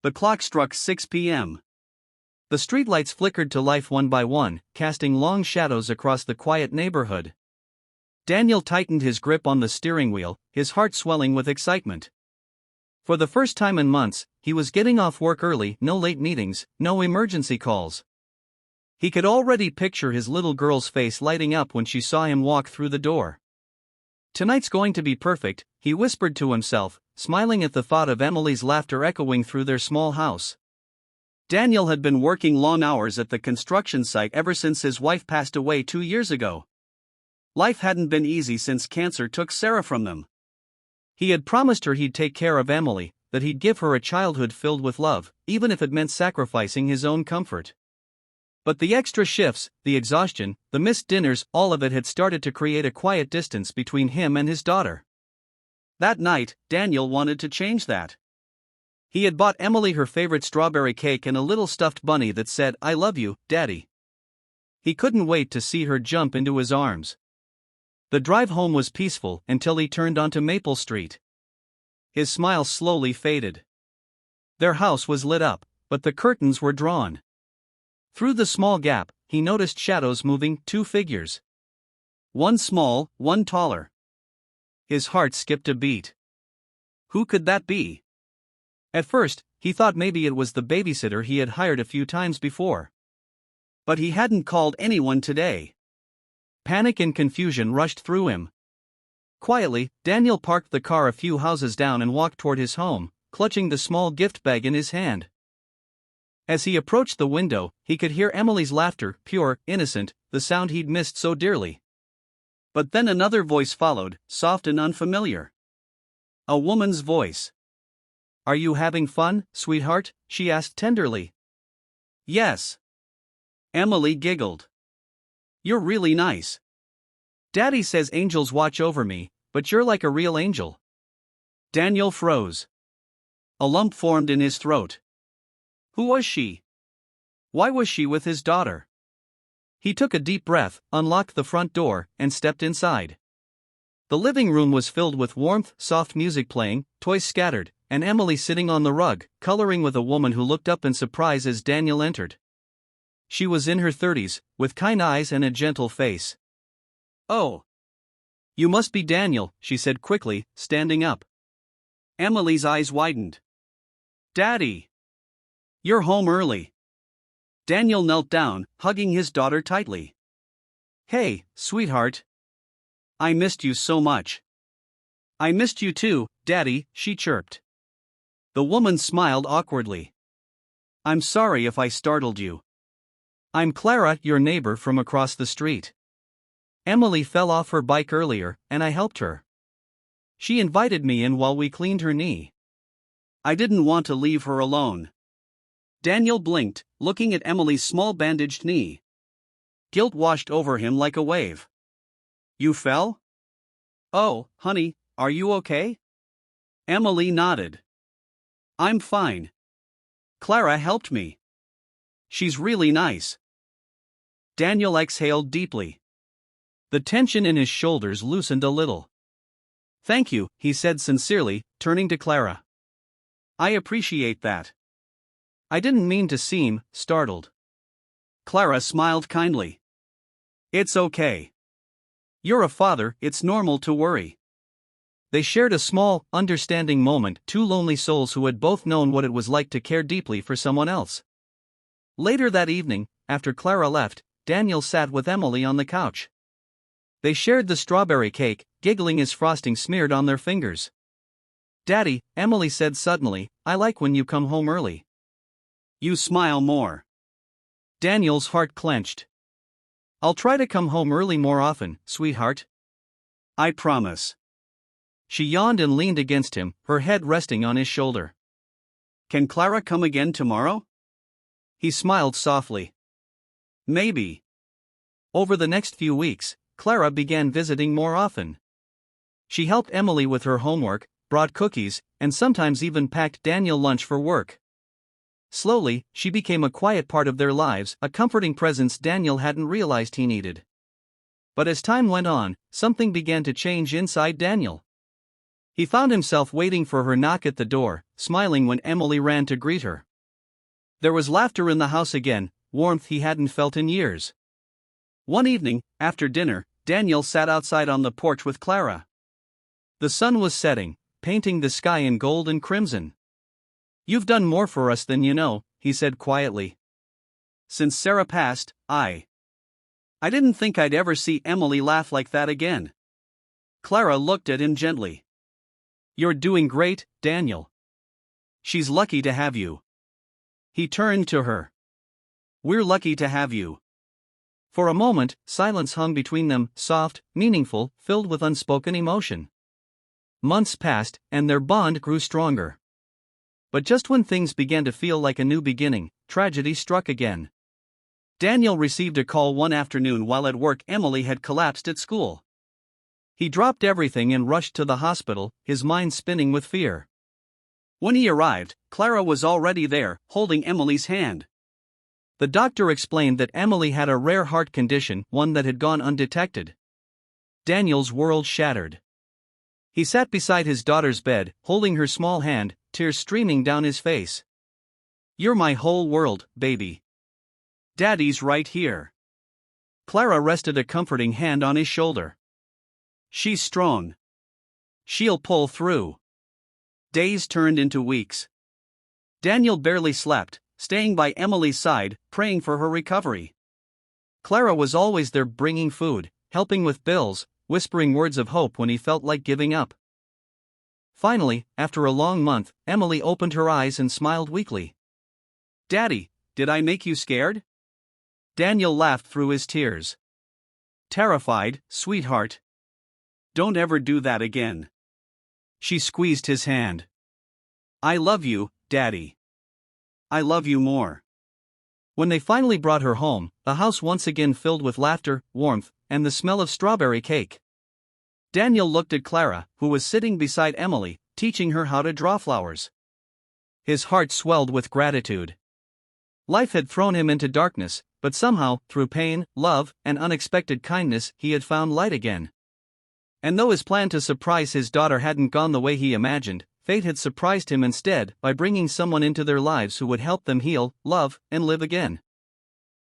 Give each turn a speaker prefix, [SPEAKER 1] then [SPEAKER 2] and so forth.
[SPEAKER 1] The clock struck 6 p.m. The streetlights flickered to life one by one, casting long shadows across the quiet neighborhood. Daniel tightened his grip on the steering wheel, his heart swelling with excitement. For the first time in months, he was getting off work early, no late meetings, no emergency calls. He could already picture his little girl's face lighting up when she saw him walk through the door. "Tonight's going to be perfect," he whispered to himself, smiling at the thought of Emily's laughter echoing through their small house. Daniel had been working long hours at the construction site ever since his wife passed away 2 years ago. Life hadn't been easy since cancer took Sarah from them. He had promised her he'd take care of Emily, that he'd give her a childhood filled with love, even if it meant sacrificing his own comfort. But the extra shifts, the exhaustion, the missed dinners, all of it had started to create a quiet distance between him and his daughter. That night, Daniel wanted to change that. He had bought Emily her favorite strawberry cake and a little stuffed bunny that said, "I love you, Daddy." He couldn't wait to see her jump into his arms. The drive home was peaceful until he turned onto Maple Street. His smile slowly faded. Their house was lit up, but the curtains were drawn. Through the small gap, he noticed shadows moving, 2 figures. One small, one taller. His heart skipped a beat. Who could that be? At first, he thought maybe it was the babysitter he had hired a few times before. But he hadn't called anyone today. Panic and confusion rushed through him. Quietly, Daniel parked the car a few houses down and walked toward his home, clutching the small gift bag in his hand. As he approached the window, he could hear Emily's laughter, pure, innocent, the sound he'd missed so dearly. But then another voice followed, soft and unfamiliar. A woman's voice. "Are you having fun, sweetheart?" she asked tenderly. "Yes." Emily giggled. "You're really nice. Daddy says angels watch over me, but you're like a real angel." Daniel froze. A lump formed in his throat. Who was she? Why was she with his daughter? He took a deep breath, unlocked the front door, and stepped inside. The living room was filled with warmth, soft music playing, toys scattered, and Emily sitting on the rug, coloring with a woman who looked up in surprise as Daniel entered. She was in her 30s, with kind eyes and a gentle face. "Oh. You must be Daniel," she said quickly, standing up. Emily's eyes widened. "Daddy! You're home early." Daniel knelt down, hugging his daughter tightly. "Hey, sweetheart. I missed you so much." "I missed you too, Daddy," she chirped. The woman smiled awkwardly. "I'm sorry if I startled you. I'm Clara, your neighbor from across the street. Emily fell off her bike earlier, and I helped her. She invited me in while we cleaned her knee. I didn't want to leave her alone." Daniel blinked, looking at Emily's small bandaged knee. Guilt washed over him like a wave. "You fell? Oh, honey, are you okay?" Emily nodded. "I'm fine. Clara helped me. She's really nice." Daniel exhaled deeply. The tension in his shoulders loosened a little. "Thank you," he said sincerely, turning to Clara. "I appreciate that. I didn't mean to seem startled." Clara smiled kindly. "It's okay. You're a father, it's normal to worry." They shared a small, understanding moment, 2 lonely souls who had both known what it was like to care deeply for someone else. Later that evening, after Clara left, Daniel sat with Emily on the couch. They shared the strawberry cake, giggling as frosting smeared on their fingers. "Daddy," Emily said suddenly, "I like when you come home early. You smile more." Daniel's heart clenched. "I'll try to come home early more often, sweetheart. I promise." She yawned and leaned against him, her head resting on his shoulder. "Can Clara come again tomorrow?" He smiled softly. "Maybe." Over the next few weeks, Clara began visiting more often. She helped Emily with her homework, brought cookies, and sometimes even packed Daniel lunch for work. Slowly, she became a quiet part of their lives, a comforting presence Daniel hadn't realized he needed. But as time went on, something began to change inside Daniel. He found himself waiting for her knock at the door, smiling when Emily ran to greet her. There was laughter in the house again, warmth he hadn't felt in years. One evening, after dinner, Daniel sat outside on the porch with Clara. The sun was setting, painting the sky in gold and crimson. "You've done more for us than you know," he said quietly. "Since Sarah passed, I didn't think I'd ever see Emily laugh like that again." Clara looked at him gently. "You're doing great, Daniel. She's lucky to have you." He turned to her. "We're lucky to have you." For a moment, silence hung between them, soft, meaningful, filled with unspoken emotion. Months passed, and their bond grew stronger. But just when things began to feel like a new beginning, tragedy struck again. Daniel received a call one afternoon while at work. Emily had collapsed at school. He dropped everything and rushed to the hospital, his mind spinning with fear. When he arrived, Clara was already there, holding Emily's hand. The doctor explained that Emily had a rare heart condition, one that had gone undetected. Daniel's world shattered. He sat beside his daughter's bed, holding her small hand, tears streaming down his face. "You're my whole world, baby. Daddy's right here." Clara rested a comforting hand on his shoulder. "She's strong. She'll pull through." Days turned into weeks. Daniel barely slept, staying by Emily's side, praying for her recovery. Clara was always there, bringing food, helping with bills, whispering words of hope when he felt like giving up. Finally, after a long month, Emily opened her eyes and smiled weakly. "Daddy, did I make you scared?" Daniel laughed through his tears. "Terrified, sweetheart. Don't ever do that again." She squeezed his hand. "I love you, Daddy. I love you more." When they finally brought her home, the house once again filled with laughter, warmth, and the smell of strawberry cake. Daniel looked at Clara, who was sitting beside Emily, teaching her how to draw flowers. His heart swelled with gratitude. Life had thrown him into darkness, but somehow, through pain, love, and unexpected kindness, he had found light again. And though his plan to surprise his daughter hadn't gone the way he imagined, fate had surprised him instead by bringing someone into their lives who would help them heal, love, and live again.